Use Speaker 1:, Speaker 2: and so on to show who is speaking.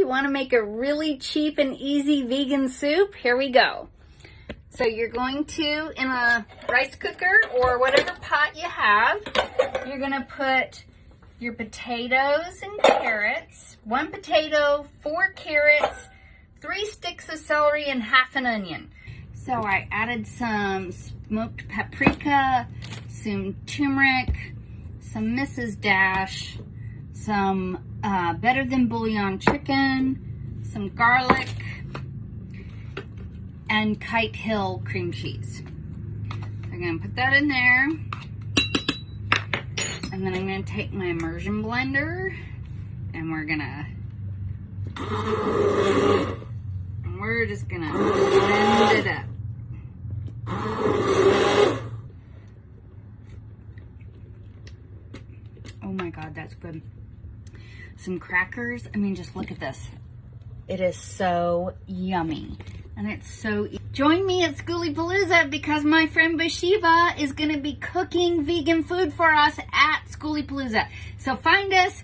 Speaker 1: You want to make a really cheap and easy vegan soup? Here we go. So you're going to, in a rice cooker or whatever pot you have, you're going to put your potatoes and carrots, 1 potato, 4 carrots, 3 sticks of celery, and half an onion. So I added some smoked paprika, some turmeric, some Mrs. Dash, some better than bullion chicken, some garlic, and Kite Hill cream cheese. So I'm gonna put that in there. And then I'm gonna take my immersion blender and we're just gonna blend it up. Oh my God, that's good. Some crackers. I mean, just look at this. It is so yummy. And it's so easy. Join me at Skoolie Palooza because my friend Bathsheva is going to be cooking vegan food for us at Skoolie Palooza. So find us.